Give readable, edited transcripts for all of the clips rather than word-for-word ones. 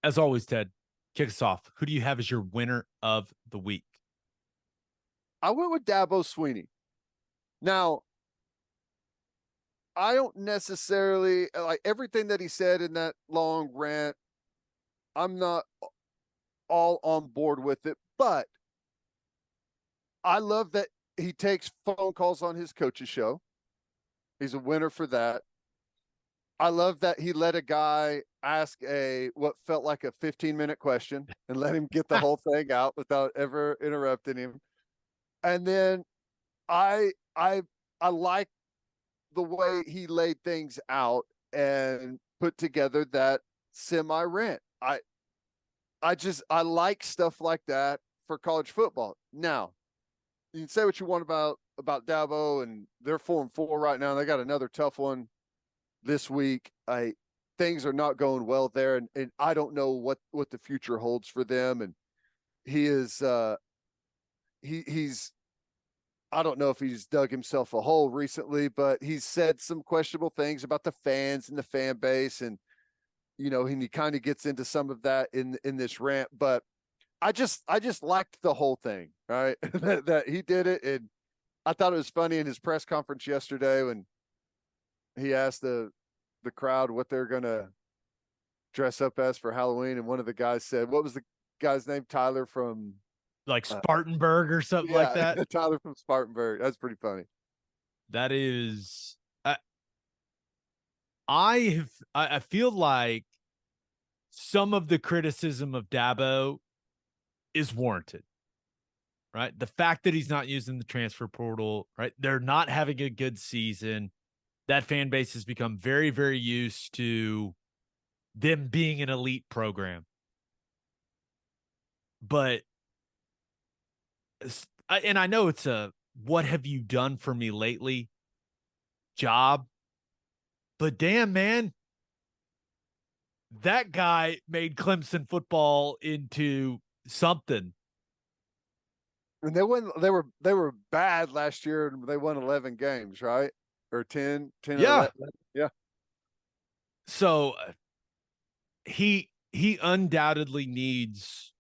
As always, Ted, kick us off. Who do you have as your winner of the week? I went with Dabo Swinney. Now, I don't necessarily like everything that he said in that long rant. I'm not all on board with it, but I love that he takes phone calls on his coach's show. He's a winner for that. I love that he let a guy ask what felt like a 15-minute question and let him get the whole thing out without ever interrupting him. And then I like the way he laid things out and put together that semi rant. I like stuff like that for college football. Now, you can say what you want about Dabo, and they're 4-4 right now. They got another tough one this week. Things are not going well there, and I don't know what the future holds for them. And he is he's I don't know if he's dug himself a hole recently, but he's said some questionable things about the fans and the fan base, and and he kind of gets into some of that in this rant. But I just liked the whole thing, right? that he did it, and I thought it was funny in his press conference yesterday when he asked the crowd what they're gonna dress up as for Halloween, and one of the guys said, "What was the guy's name? Tyler from like Spartanburg or something like that?" Tyler from Spartanburg. That's pretty funny. That is, I feel like some of the criticism of Dabo is warranted, right? The fact that he's not using the transfer portal, right? They're not having a good season. That fan base has become very, very used to them being an elite program. But, and I know it's a what have you done for me lately job, but damn, man, that guy made Clemson football into something. And they were bad last year, and they won 11 games, right? Or 10 Yeah. or 11. Yeah. So he undoubtedly needs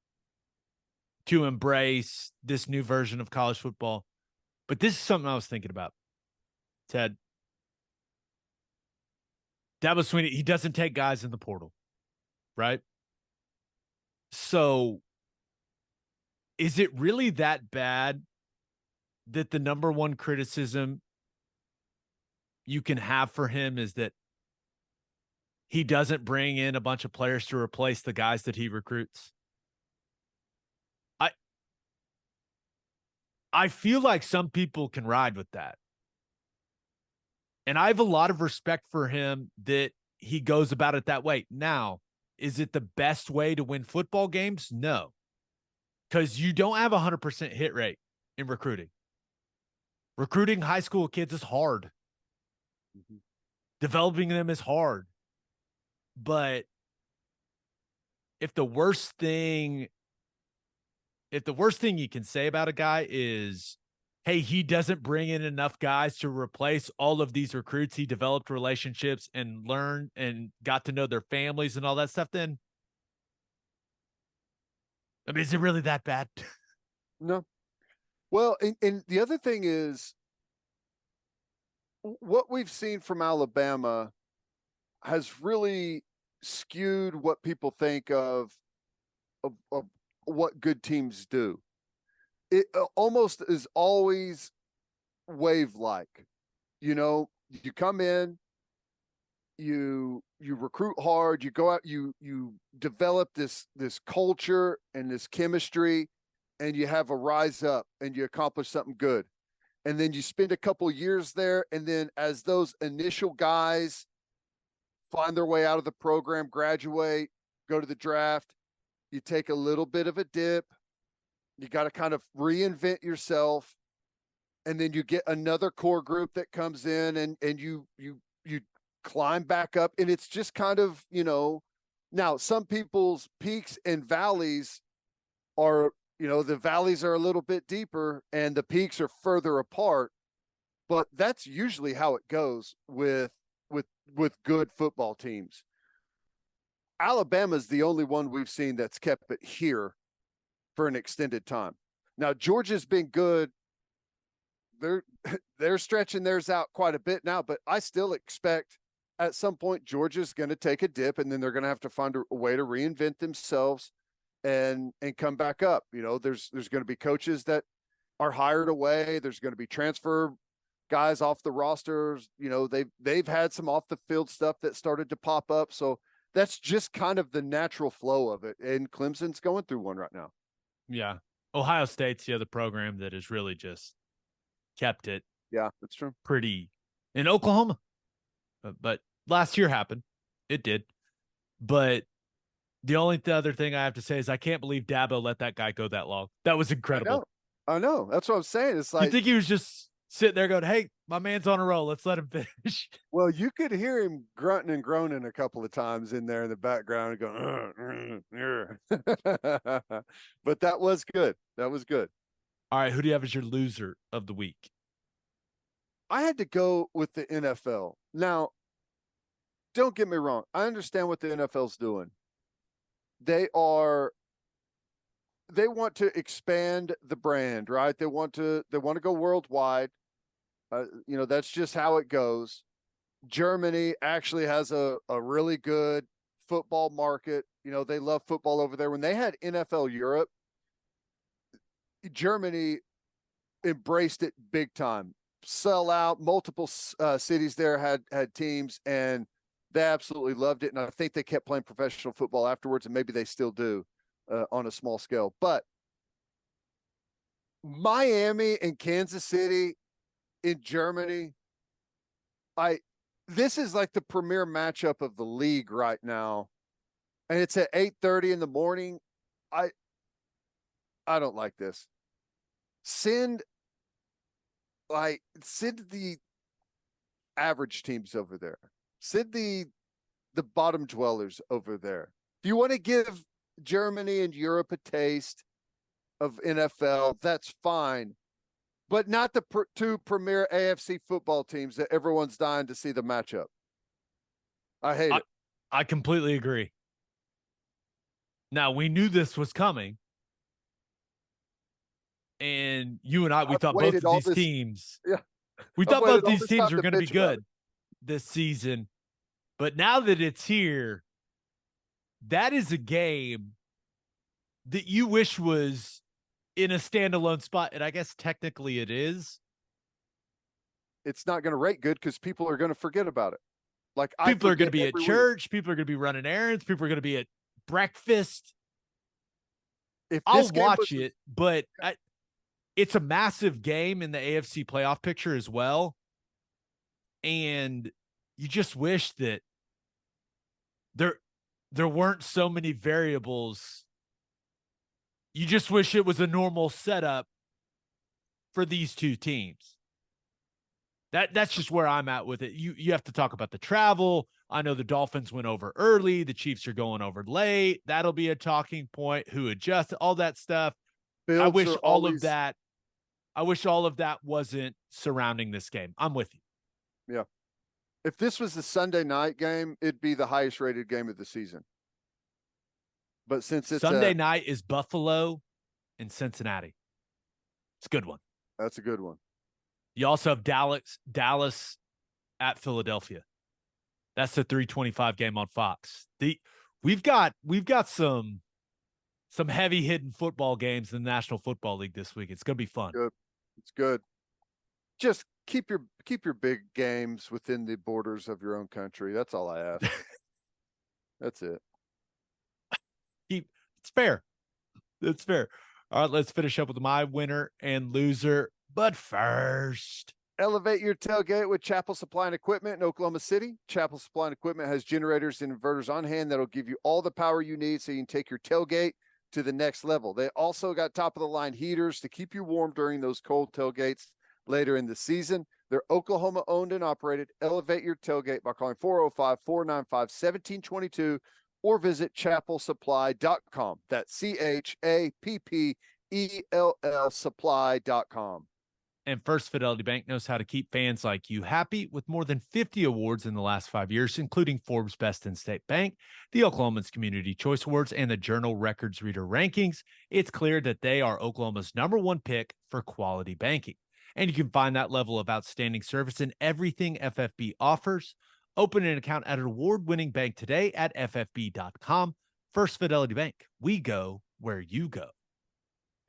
to embrace this new version of college football. But this is something I was thinking about, Ted. Dabo Swinney, he doesn't take guys in the portal, right? So is it really that bad that the number one criticism you can have for him is that he doesn't bring in a bunch of players to replace the guys that he recruits? I feel like some people can ride with that. And I have a lot of respect for him that he goes about it that way. Now, is it the best way to win football games? No. Because you don't have a 100% hit rate in recruiting. Recruiting high school kids is hard. Mm-hmm. Developing them is hard. But if the worst thing you can say about a guy is, hey, he doesn't bring in enough guys to replace all of these recruits, he developed relationships and learned and got to know their families and all that stuff, then, I mean, is it really that bad? No. Well, and the other thing is what we've seen from Alabama has really skewed what people think of what good teams do. It almost is always wave-like. You come in, you recruit hard, you go out, you develop this culture and this chemistry, and you have a rise up and you accomplish something good. And then you spend a couple years there, and then as those initial guys find their way out of the program, graduate, go to the draft, you take a little bit of a dip. You got to kind of reinvent yourself, and then you get another core group that comes in, and you climb back up, and it's just kind of, now some people's peaks and valleys are, the valleys are a little bit deeper and the peaks are further apart, but that's usually how it goes with good football teams. Alabama's the only one we've seen that's kept it here for an extended time. Now, Georgia's been good. They're stretching theirs out quite a bit now, but I still expect at some point Georgia's going to take a dip, and then they're going to have to find a way to reinvent themselves and come back up. You know, there's going to be coaches that are hired away. There's going to be transfer guys off the rosters. You know, they've had some off the field stuff that started to pop up. So that's just kind of the natural flow of it. And Clemson's going through one right now. Yeah. Ohio State's the other program that has really just kept it. Yeah, that's true. Pretty in Oklahoma. But last year happened. It did. But the only other thing I have to say is I can't believe Dabo let that guy go that long. That was incredible. I know. That's what I'm saying. It's like, you think he was just sitting there going, hey, my man's on a roll. Let's let him finish. Well, you could hear him grunting and groaning a couple of times in there in the background going, but that was good. That was good. All right. Who do you have as your loser of the week? I had to go with the NFL. Now, don't get me wrong. I understand what the NFL's doing. They want to expand the brand, right? They want to go worldwide. You know, that's just how it goes. Germany actually has a really good football market. You know, they love football over there. When they had NFL Europe, Germany embraced it big time. Sell out. Multiple cities there had teams, and they absolutely loved it. And I think they kept playing professional football afterwards, and maybe they still do on a small scale. But Miami and Kansas City in Germany, this is like the premier matchup of the league right now. And it's at 8:30 in the morning. I don't like this. Send the average teams over there. Send the bottom dwellers over there. If you want to give Germany and Europe a taste of NFL, that's fine. But not the two premier AFC football teams that everyone's dying to see the matchup. I hate it. I completely agree. Now, we knew this was coming. And you and I, we thought both of these teams. Yeah. We thought both these teams were going to be good this season. But now that it's here, that is a game that you wish was in a standalone spot. And I guess technically it is. It's not going to rate good because people are going to forget about it. Like, people are going to be at church. People are going to be running errands. People are going to be at breakfast. I'll watch it, but it's a massive game in the AFC playoff picture as well. And you just wish that there weren't so many variables. You just wish it was a normal setup for these two teams. That's just where I'm at with it. You have to talk about the travel. I know the Dolphins went over early. The Chiefs are going over late. That'll be a talking point. Who adjusts, all that stuff. I wish all of that wasn't surrounding this game. I'm with you. Yeah. If this was the Sunday night game, it'd be the highest rated game of the season. But since it's Sunday night is Buffalo and Cincinnati. It's a good one. That's a good one. You also have Dallas at Philadelphia. That's the 3:25 game on Fox. We've got some heavy hitting football games in the National Football League this week. It's going to be fun. Good. It's good. Just keep your big games within the borders of your own country. That's all I ask. That's it. It's fair. It's fair. All right, let's finish up with my winner and loser. But first, elevate your tailgate with Chapel Supply and Equipment in Oklahoma City. Chapel Supply and Equipment has generators and inverters on hand that'll give you all the power you need so you can take your tailgate to the next level. They also got top-of-the-line heaters to keep you warm during those cold tailgates later in the season. They're Oklahoma-owned and operated. Elevate your tailgate by calling 405-495-1722 or visit chapelsupply.com. That's CHAPPELL supply.com. And First Fidelity Bank knows how to keep fans like you happy with more than 50 awards in the last 5 years, including Forbes Best in State Bank, the Oklahoman's Community Choice Awards, and the Journal Records Reader Rankings. It's clear that they are Oklahoma's #1 pick for quality banking. And you can find that level of outstanding service in everything FFB offers. Open an account at an award-winning bank today at ffb.com. First Fidelity Bank, we go where you go.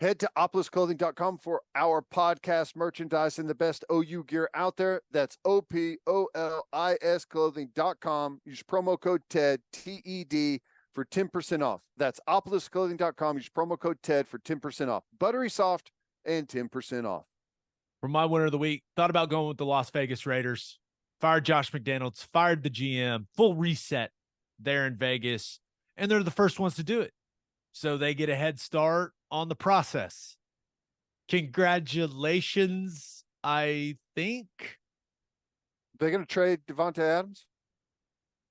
Head to opolisclothing.com for our podcast merchandise and the best OU gear out there. That's OPOLIS clothing.com. Use promo code TED, TED, for 10% off. That's opolisclothing.com. Use promo code TED for 10% off. Buttery soft and 10% off. For my winner of the week, thought about going with the Las Vegas Raiders. Fired Josh McDaniels, fired the GM, full reset there in Vegas, and they're the first ones to do it. So they get a head start on the process. Congratulations, I think. They're going to trade Devontae Adams?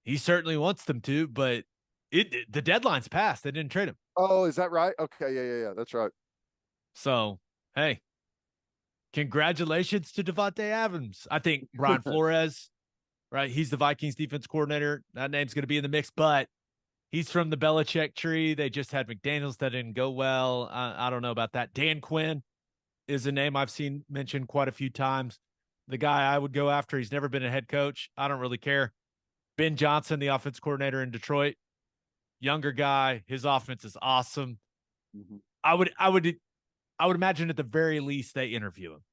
He certainly wants them to, but the deadline's passed. They didn't trade him. Oh, is that right? Okay, yeah. That's right. So, hey, congratulations to Devontae Adams. I think Brian Flores, right? He's the Vikings defense coordinator. That name's going to be in the mix, but he's from the Belichick tree. They just had McDaniels. That didn't go well. I don't know about that. Dan Quinn is a name I've seen mentioned quite a few times. The guy I would go after. He's never been a head coach. I don't really care. Ben Johnson, the offense coordinator in Detroit, younger guy. His offense is awesome. Mm-hmm. I would imagine at the very least they interview him.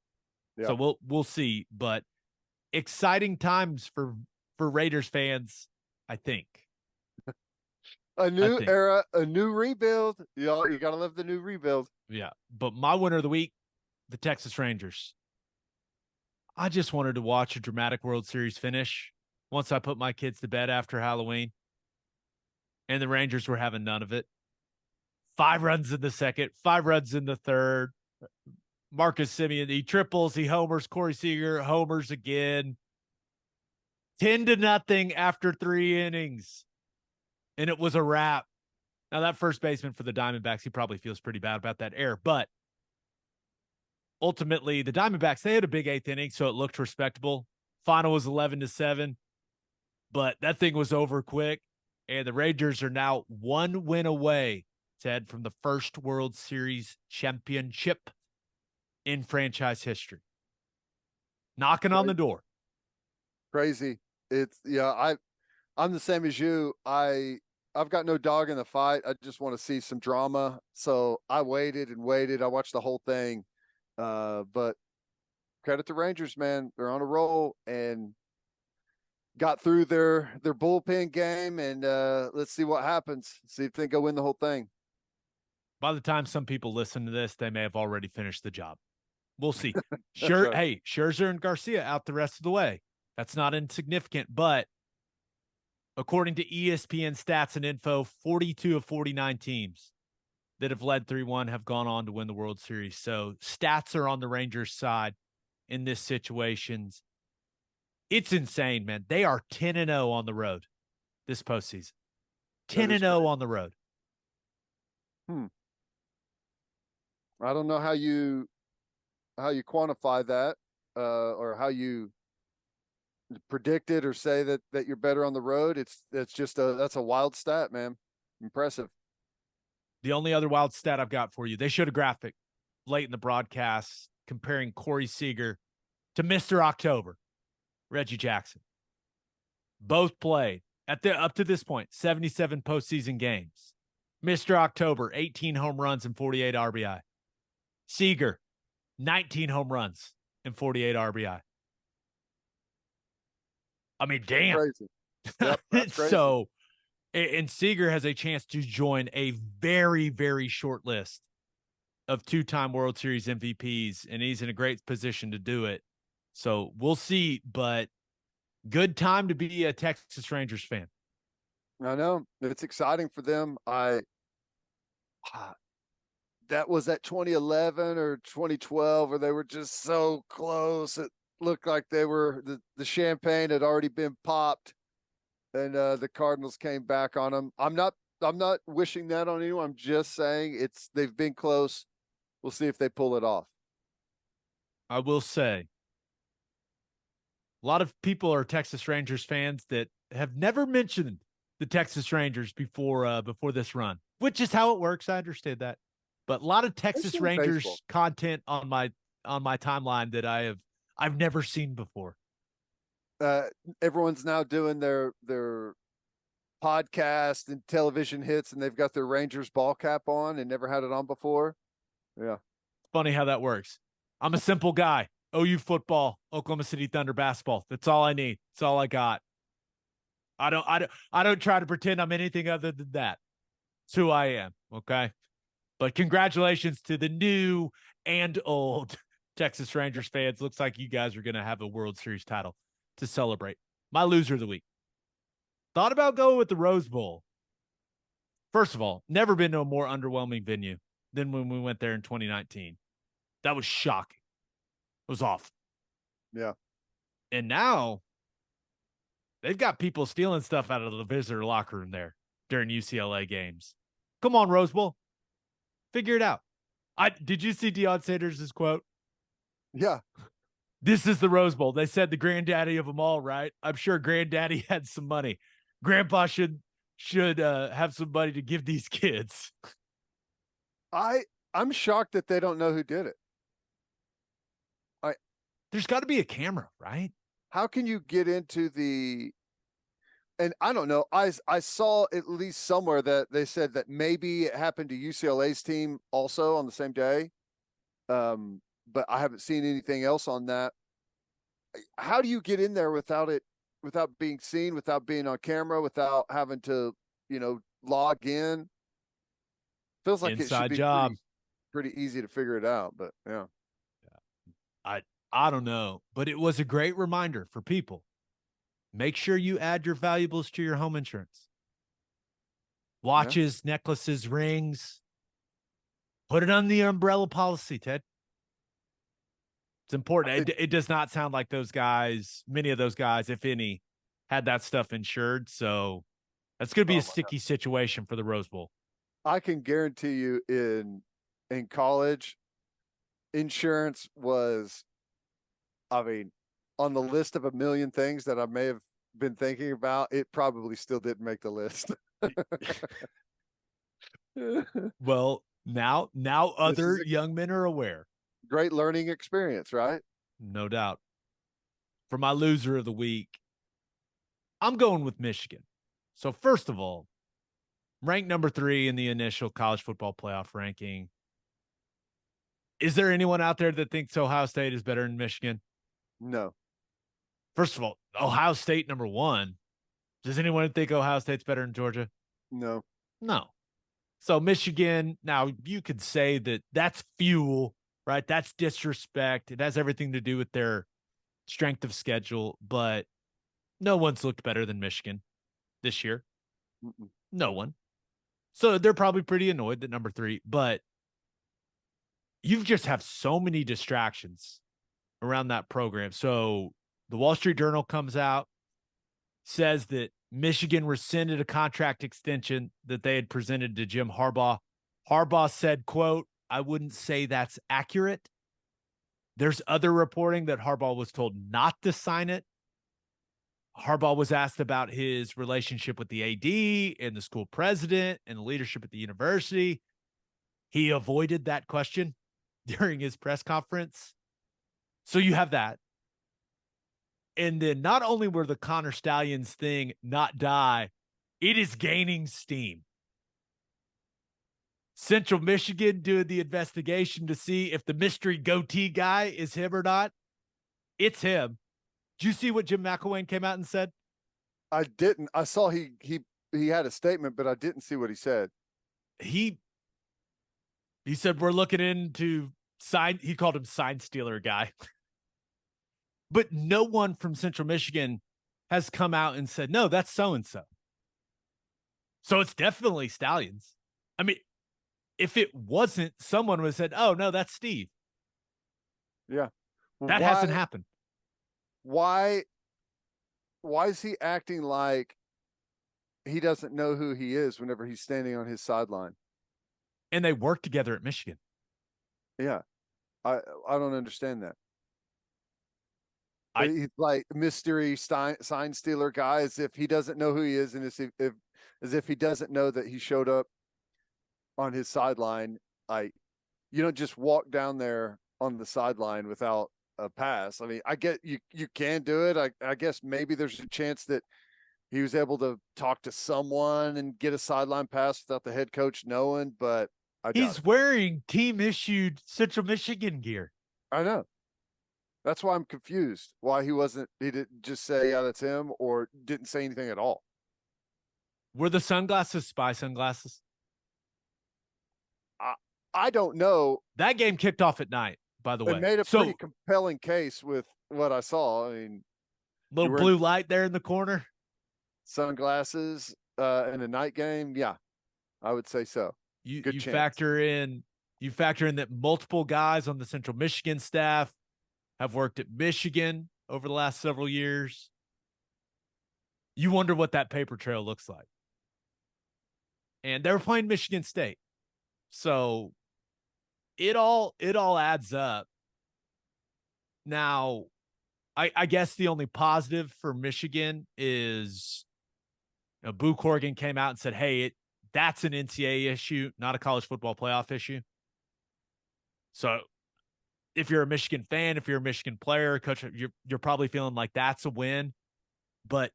Yeah. So we'll see. But exciting times for Raiders fans, I think. A new era, a new rebuild. You got to love the new rebuild. Yeah. But my winner of the week, the Texas Rangers. I just wanted to watch a dramatic World Series finish once I put my kids to bed after Halloween. And the Rangers were having none of it. 5 runs in the second, 5 runs in the third. Marcus Semien, he triples, he homers. Corey Seager homers again. 10-0 after 3 innings. And it was a wrap. Now, that first baseman for the Diamondbacks, he probably feels pretty bad about that error. But ultimately, the Diamondbacks, they had a big 8th inning, so it looked respectable. Final was 11-7. But that thing was over quick. And the Rangers are now 1 win away, Ted, from the first World Series championship in franchise history. Knocking on the door. Crazy. I'm the same as you. I've got no dog in the fight. I just want to see some drama. So I waited and waited. I watched the whole thing. But credit the Rangers, man. They're on a roll and got through their bullpen game. And let's see what happens. See if they go win the whole thing. By the time some people listen to this, they may have already finished the job. We'll see. Sure. Right. Hey, Scherzer and Garcia out the rest of the way. That's not insignificant, but according to ESPN stats and info, 42 of 49 teams that have led 3-1 have gone on to win the World Series. So stats are on the Rangers' side in this situation. It's insane, man. They are 10-0 on the road this postseason. 10-0 on the road. I don't know how you quantify that or how you predict it or say that you're better on the road. That's a wild stat, man. Impressive. The only other wild stat I've got for you, they showed a graphic late in the broadcast comparing Corey Seager to Mr. October, Reggie Jackson. Both played up to this point, 77 postseason games. Mr. October, 18 home runs and 48 RBI. Seager, 19 home runs and 48 RBI. I mean, damn. Crazy. Yep, that's crazy. So, and Seager has a chance to join a very, very short list of 2-time World Series MVPs, and he's in a great position to do it. So we'll see, but good time to be a Texas Rangers fan. I know. It's exciting for them. That was at 2011 or 2012 where they were just so close. It looked like they were the champagne had already been popped, and the Cardinals came back on them. I'm not wishing that on anyone. I'm just saying they've been close. We'll see if they pull it off. I will say, a lot of people are Texas Rangers fans that have never mentioned the Texas Rangers before this run, which is how it works. I understand that, but a lot of Texas Especially in baseball. Rangers content on my timeline that I've never seen before. Uh, Everyone's now doing their podcast and television hits, and they've got their Rangers ball cap on and never had it on before. Yeah. Funny how that works. I'm a simple guy. OU football, Oklahoma City Thunder basketball. That's all I need. That's all I got. I don't try to pretend I'm anything other than that. It's who I am. Okay. But congratulations to the new and old Texas Rangers fans. Looks like you guys are going to have a World Series title to celebrate. My loser of the week. Thought about going with the Rose Bowl. First of all, never been to a more underwhelming venue than when we went there in 2019. That was shocking. It was awful. Yeah. And now they've got people stealing stuff out of the visitor locker room there during UCLA games. Come on, Rose Bowl. Figure it out. Did you see Deion Sanders' quote? Yeah. This is the Rose Bowl. They said the granddaddy of them all, right? I'm sure granddaddy had some money. Grandpa should have some money to give these kids. I'm shocked that they don't know who did it. There's got to be a camera, right? How can you get into and I don't know. I saw at least somewhere that they said that maybe it happened to UCLA's team also on the same day. But I haven't seen anything else on that. How do you get in there without being seen, without being on camera, without having to, log in? Feels like it should Inside be job. pretty easy to figure it out, but yeah. I don't know, but it was a great reminder for people. Make sure you add your valuables to your home insurance. Watches, necklaces, rings. Put it on the umbrella policy, Ted. It's important. It does not sound like those guys, many of those guys, if any, had that stuff insured. So that's going to be a sticky situation for the Rose Bowl. I can guarantee you in college, insurance was, I mean, on the list of a million things that I may have been thinking about, it probably still didn't make the list. Well, now other young men are aware. Great learning experience, right? No doubt. For my loser of the week, I'm going with Michigan. So first of all, ranked number 3 in the initial college football playoff ranking. Is there anyone out there that thinks Ohio State is better than Michigan? No. First of all, Ohio State number 1. Does anyone think Ohio State's better than Georgia? No. No. So Michigan, now you could say that that's fuel, right? That's disrespect. It has everything to do with their strength of schedule, but no one's looked better than Michigan this year. Mm-mm. No one. So they're probably pretty annoyed that number 3, but you just have so many distractions around that program. So the Wall Street Journal comes out, says that Michigan rescinded a contract extension that they had presented to Jim Harbaugh. Harbaugh said, quote, "I wouldn't say that's accurate." There's other reporting that Harbaugh was told not to sign it. Harbaugh was asked about his relationship with the AD and the school president and the leadership at the university. He avoided that question during his press conference. So you have that. And then not only were the Connor Stallions thing not die, it is gaining steam. Central Michigan doing the investigation to see if the mystery goatee guy is him or not. It's him. Did you see what Jim McElwain came out and said? I didn't. I saw he had a statement, but I didn't see what he said. He said we're looking into sign. He called him sign stealer guy. But no one from Central Michigan has come out and said, no, that's so-and-so. So it's definitely Stallions. I mean, if it wasn't, someone would have said, oh, no, that's Steve. Yeah. That hasn't happened. Why is he acting like he doesn't know who he is whenever he's standing on his sideline? And they work together at Michigan. Yeah. I don't understand that. He's like mystery sign stealer guy, as if he doesn't know who he is, and as if he doesn't know that he showed up on his sideline. Like, you don't just walk down there on the sideline without a pass. I mean, I get you can do it. I guess maybe there's a chance that he was able to talk to someone and get a sideline pass without the head coach knowing, but I doubt He's wearing team issued Central Michigan gear. I know. That's why I'm confused. Why he didn't just say, yeah, that's him, or didn't say anything at all. Were the sunglasses spy sunglasses? I don't know. That game kicked off at night, by the way. It made a pretty compelling case with what I saw. I mean, little blue light there in the corner. Sunglasses in a night game. Yeah, I would say so. You factor in that multiple guys on the Central Michigan staff have worked at Michigan over the last several years. You wonder what that paper trail looks like. And they were playing Michigan State. So it all adds up. Now, I guess the only positive for Michigan is, Boo Corrigan came out and said, hey, that's an NCAA issue, not a college football playoff issue. So if you're a Michigan fan, if you're a Michigan player, coach, you're probably feeling like that's a win. But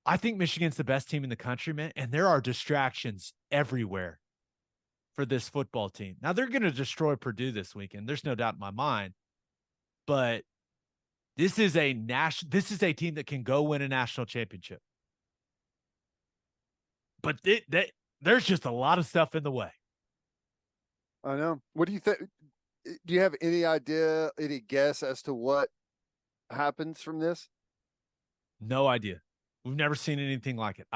I think Michigan's the best team in the country, man, and there are distractions everywhere for this football team. Now, they're going to destroy Purdue this weekend. There's no doubt in my mind. But this is a team that can go win a national championship. But there's just a lot of stuff in the way. I know. What do you think? Do you have any idea, any guess as to what happens from this? No idea. We've never seen anything like it.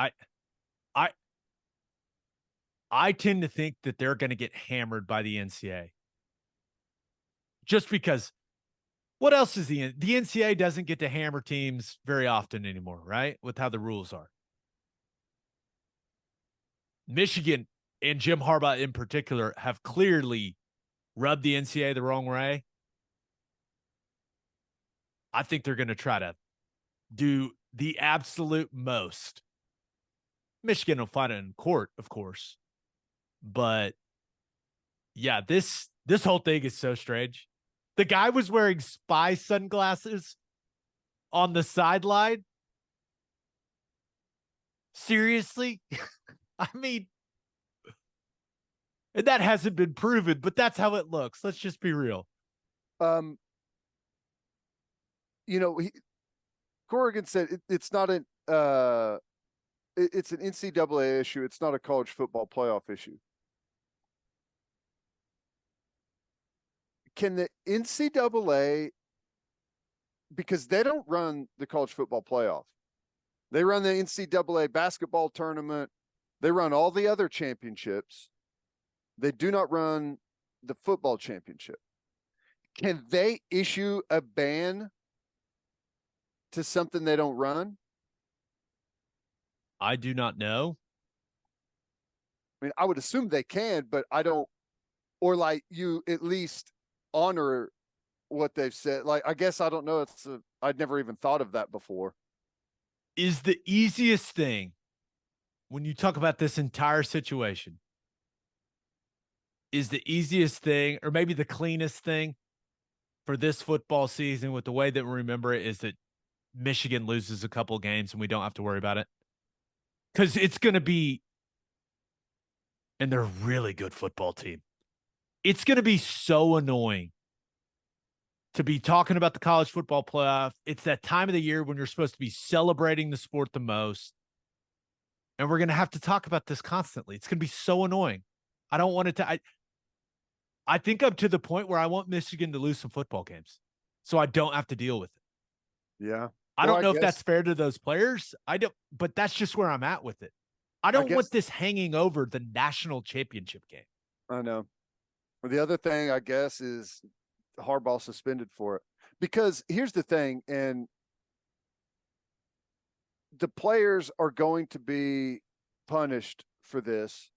I tend to think that they're going to get hammered by the NCAA. Just because what else is the NCAA doesn't get to hammer teams very often anymore, right? With how the rules are. Michigan and Jim Harbaugh in particular have clearly rubbed the NCAA the wrong way. I think they're going to try to do the absolute most. Michigan will fight it in court, of course. But yeah, this whole thing is so strange. The guy was wearing spy sunglasses on the sideline. Seriously? I mean, and that hasn't been proven, but that's how it looks. Let's just be real. Corrigan said it's not it's an NCAA issue. It's not a college football playoff issue. Can the NCAA, because they don't run the college football playoff, they run the NCAA basketball tournament, they run all the other championships, they do not run the football championship. Can they issue a ban to something they don't run? I do not know. I mean, I would assume they can, but I don't, or like you at least honor what they've said. Like, I guess I don't know. I'd never even thought of that before. Is the easiest thing when you talk about this entire situation, is the easiest thing, or maybe the cleanest thing for this football season with the way that we remember it, is that Michigan loses a couple games and we don't have to worry about it? Because it's going to be, and they're a really good football team. It's going to be so annoying to be talking about the college football playoff. It's that time of the year when you're supposed to be celebrating the sport the most. And we're going to have to talk about this constantly. It's going to be so annoying. I don't want it to. I think I'm to the point where I want Michigan to lose some football games so I don't have to deal with it. Yeah. I don't know if that's fair to those players. I don't, but that's just where I'm at with it. I don't want this hanging over the national championship game. I know. The other thing, I guess, is Harbaugh suspended for it. Because here's the thing, and the players are going to be punished for this.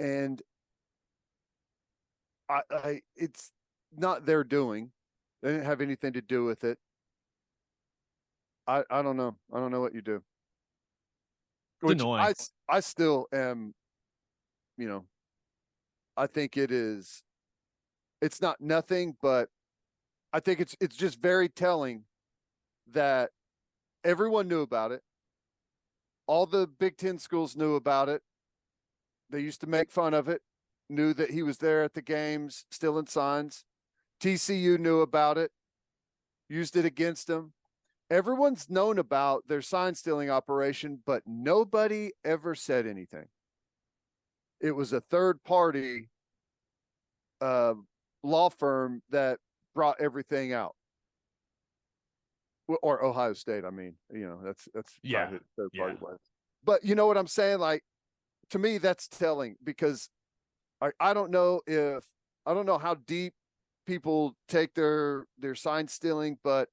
And it's not their doing. They didn't have anything to do with it. I don't know. I don't know what you do. It's Which annoying. I still am, you know, I think it's not nothing, but I think it's just very telling that everyone knew about it. All the Big Ten schools knew about it. They used to make fun of it, knew that he was there at the games, stealing signs. TCU knew about it, used it against him. Everyone's known about their sign stealing operation, but nobody ever said anything. It was a third party law firm that brought everything out. Or Ohio State, I mean, that's private third party. But you know what I'm saying? Like, to me, that's telling, because I don't know how deep people take their sign stealing, but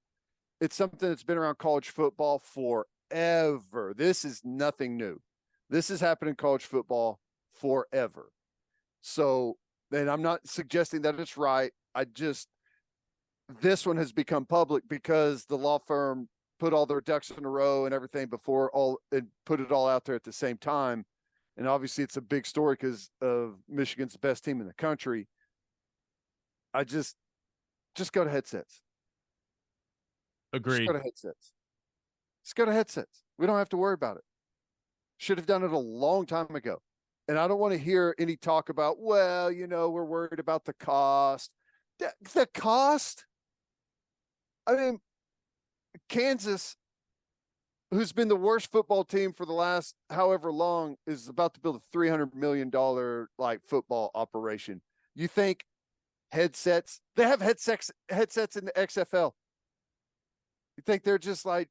it's something that's been around college football forever. This is nothing new. This has happened in college football forever. So, and I'm not suggesting that it's right. This one has become public because the law firm put all their ducks in a row and everything before and put it all out there at the same time. And obviously it's a big story because of Michigan's the best team in the country. I just go to headsets. Agreed. Just go to headsets. Just go to headsets. We don't have to worry about it. Should have done it a long time ago. And I don't want to hear any talk about, well, we're worried about the cost. The cost? I mean, Kansas, who's been the worst football team for the last however long, is about to build a $300 million like football operation. You think headsets? They have headsets in the XFL. You think they're just like,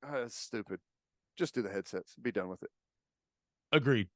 oh, that's stupid? Just do the headsets. Be done with it. Agreed.